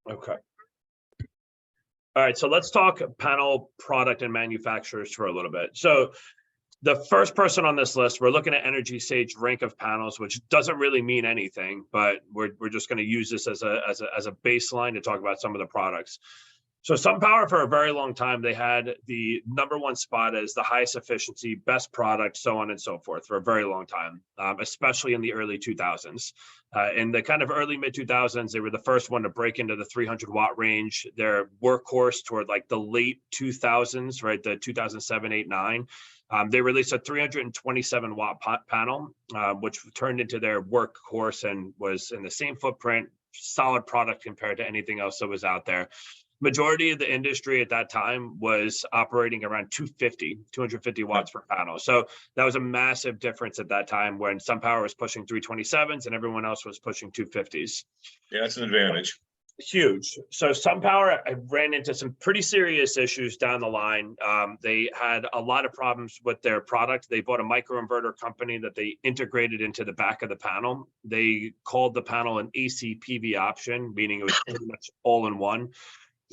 Okay. All right. So let's talk panel product and manufacturers for a little bit. So the first person on this list, we're looking at Energy Sage rank of panels, which doesn't really mean anything, but we're just going to use this as a baseline to talk about some of the products. So SunPower, for a very long time, they had the #1 spot as the highest efficiency, best product, so on and so forth, for a very long time, especially in the early 2000s. In the kind of early mid 2000s, they were the first one to break into the 300-watt range. Their workhorse toward like the late 2000s, right, the 2007, 8, 9. They released a 327-watt panel, which turned into their workhorse and was in the same footprint, solid product compared to anything else that was out there. Majority of the industry at that time was operating around 250 watts per panel. So that was a massive difference at that time when SunPower was pushing 327s and everyone else was pushing 250s. Yeah, that's an advantage. Huge. So SunPower, I ran into some pretty serious issues down the line. They had a lot of problems with their product. They bought a microinverter company that they integrated into the back of the panel. They called the panel an AC PV option, meaning it was pretty much all in one.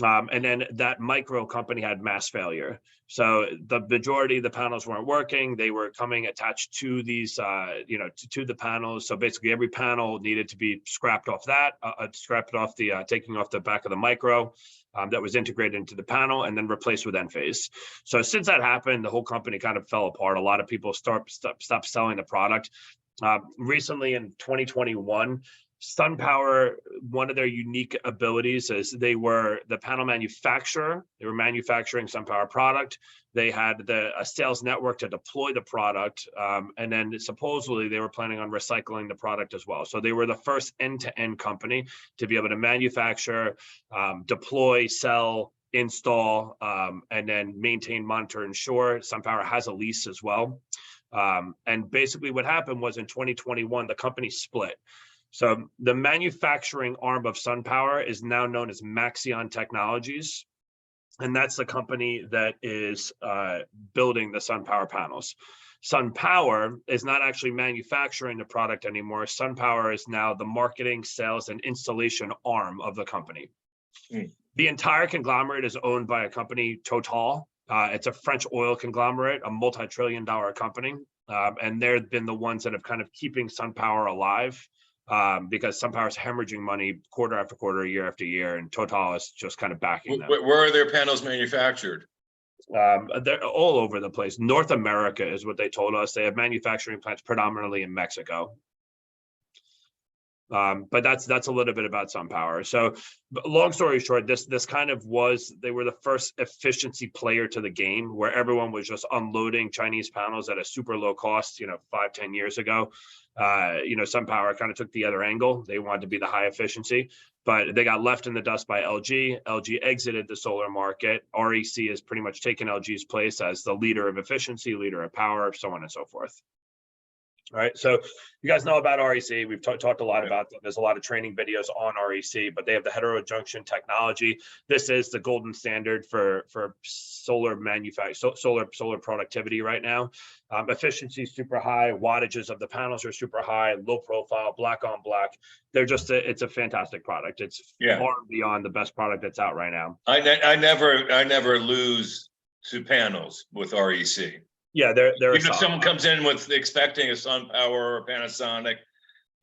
And then that micro company had mass failure. So the majority of the panels weren't working. They were coming attached to these, to the panels. So basically every panel needed to be scrapped off taking off the back of the micro that was integrated into the panel and then replaced with Enphase. So since that happened, the whole company kind of fell apart. A lot of people stopped selling the product. Recently in 2021, SunPower, one of their unique abilities is they were the panel manufacturer. They were manufacturing SunPower product. They had a sales network to deploy the product. And then supposedly they were planning on recycling the product as well. So they were the first end-to-end company to be able to manufacture, deploy, sell, install, and then maintain, monitor, insure. SunPower has a lease as well. And basically what happened was in 2021, the company split. So the manufacturing arm of SunPower is now known as Maxeon Technologies, and that's the company that is building the SunPower panels. SunPower is not actually manufacturing the product anymore. SunPower is now the marketing, sales, and installation arm of the company. The entire conglomerate is owned by a company, Total. It's a French oil conglomerate, a multi-trillion-dollar company, and they've been the ones that have kind of keeping SunPower alive. Because SunPower is hemorrhaging money quarter after quarter, year after year, and Total is just kind of backing them. Where are their panels manufactured? They're all over the place. North America is what they told us. They have manufacturing plants predominantly in Mexico. But that's a little bit about SunPower. So long story short, this kind of they were the first efficiency player to the game where everyone was just unloading Chinese panels at a super low cost, 5-10 years ago. SunPower kind of took the other angle. They wanted to be the high efficiency, but they got left in the dust by LG. LG exited the solar market. REC has pretty much taken LG's place as the leader of efficiency, leader of power, so on and so forth. All right, so you guys know about REC. We've talked a lot about them. There's a lot of training videos on REC, but they have the heterojunction technology. This is the golden standard for solar solar productivity right now. Efficiency is super high. Wattages of the panels are super high. Low profile, black on black. It's a fantastic product. It's far beyond the best product that's out right now. I never lose to panels with REC. Yeah, they're even if someone comes in with expecting a SunPower or a Panasonic,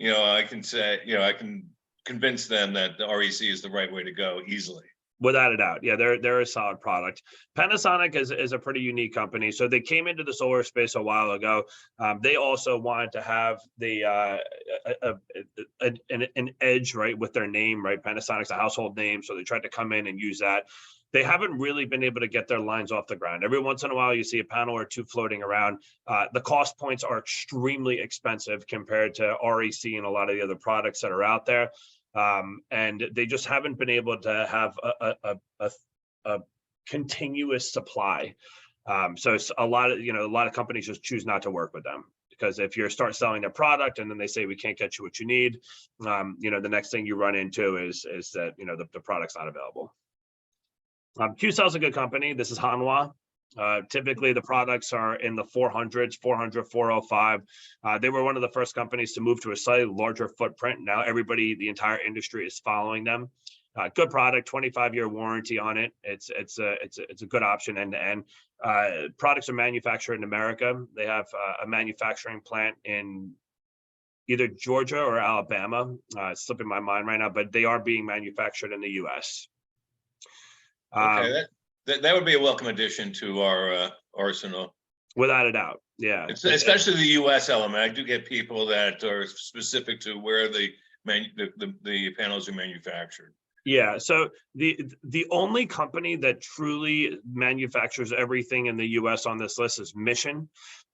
I can say, I can convince them that the REC is the right way to go easily. Without a doubt. Yeah, they're a solid product. Panasonic is a pretty unique company. So they came into the solar space a while ago. They also wanted to have an edge, right, with their name, right? Panasonic's a household name, so they tried to come in and use that. They haven't really been able to get their lines off the ground. Every once in a while, you see a panel or two floating around. The cost points are extremely expensive compared to REC and a lot of the other products that are out there. And they just haven't been able to have a continuous supply. So it's a lot of companies just choose not to work with them. Because if you start selling their product and then they say we can't get you what you need, the next thing you run into is that the product's not available. Qcel's a good company. This is Hanwha. Typically, the products are in the 400s, 400, 405. They were one of the first companies to move to a slightly larger footprint. Now, the entire industry is following them. Good product, 25-year warranty on it. It's a good option end to end. Products are manufactured in America. They have a manufacturing plant in either Georgia or Alabama. It's slipping my mind right now, but they are being manufactured in the U.S. Okay, that would be a welcome addition to our arsenal. Without a doubt, yeah. Especially the U.S. element. I do get people that are specific to where the panels are manufactured. Yeah, so the only company that truly manufactures everything in the U.S. on this list is Mission,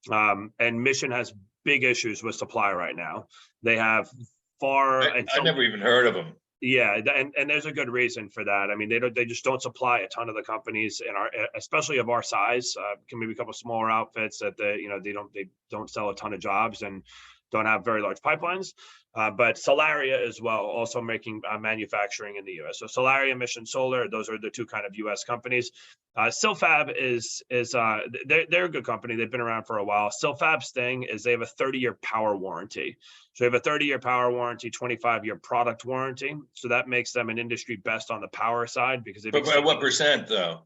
and Mission has big issues with supply right now. They have I never even heard of them. Yeah, and there's a good reason for that. I mean, they just don't supply a ton of the companies in our, especially of our size. Can maybe a couple smaller outfits that they don't sell a ton of jobs and don't have very large pipelines. But Solaria as well, also making manufacturing in the U.S. So Solaria, Mission Solar, those are the two kind of U.S. companies. Silfab they're a good company. They've been around for a while. Silfab's thing is they have a 30-year power warranty. So they have a 30-year power warranty, 25-year product warranty. So that makes them an industry best on the power side because But by what percent though?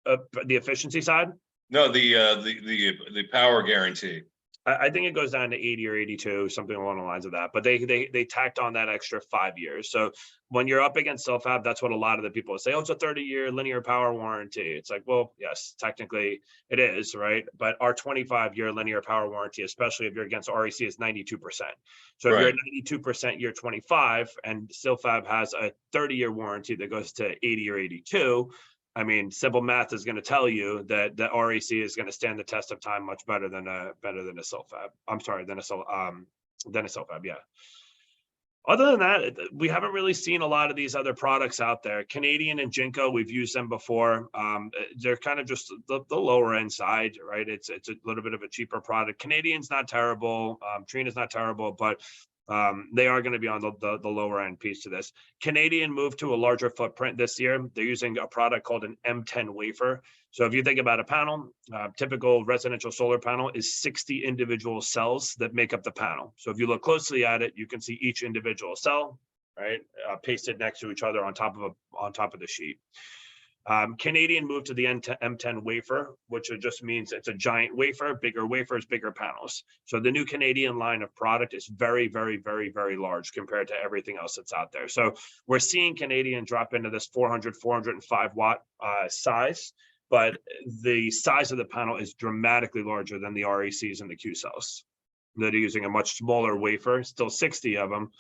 The efficiency side? No, the power guarantee. I think it goes down to 80 or 82, something along the lines of that. But they tacked on that extra 5 years. So when you're up against Silfab, that's what a lot of the people say. Oh, it's a 30-year linear power warranty. It's like, well, yes, technically it is, right? But our 25-year linear power warranty, especially if you're against REC, is 92%. So if you're at 92% year 25, and Silfab has a 30-year warranty that goes to 80 or 82. I mean, simple math is going to tell you that the REC is going to stand the test of time much better than a Silfab. I'm sorry, than a Silfab. Yeah. Other than that, we haven't really seen a lot of these other products out there. Canadian and Jinko, we've used them before. They're kind of just the lower end side, right? It's a little bit of a cheaper product. Canadian's not terrible. Trina's not terrible, but they are going to be on the lower end piece to this. Canadian moved to a larger footprint this year. They're using a product called an M10 wafer. So if you think about a panel, typical residential solar panel is 60 individual cells that make up the panel. So if you look closely at it, you can see each individual cell, right, pasted next to each other on top of the sheet. Canadian moved to the M10 wafer, which just means it's a giant wafer, bigger wafers, bigger panels. So the new Canadian line of product is very, very, very, very large compared to everything else that's out there. So we're seeing Canadian drop into this 400, 405 watt size, but the size of the panel is dramatically larger than the RECs and the Q cells. They're using a much smaller wafer, still 60 of them,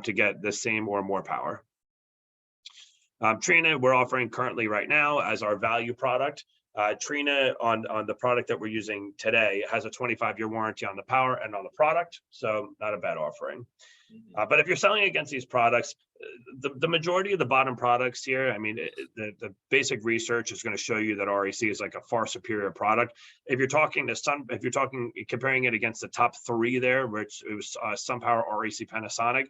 to get the same or more power. Trina, we're offering currently right now as our value product. Trina on the product that we're using today has a 25-year warranty on the power and on the product, so not a bad offering. But if you're selling against these products, the majority of the bottom products here, I mean, the basic research is going to show you that REC is like a far superior product. If you're talking comparing it against the top three there, which it was SunPower, REC, Panasonic.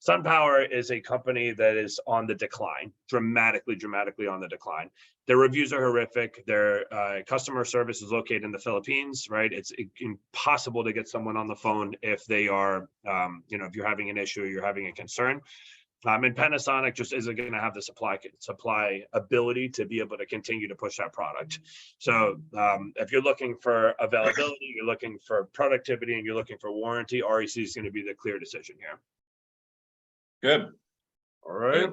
SunPower is a company that is on the decline, dramatically on the decline. Their reviews are horrific. Their customer service is located in the Philippines, right? It's impossible to get someone on the phone if they are, if you're having an issue, you're having a concern. And Panasonic just isn't going to have the supply ability to be able to continue to push that product. So if you're looking for availability, you're looking for productivity, and you're looking for warranty, REC is going to be the clear decision here. Good. All right.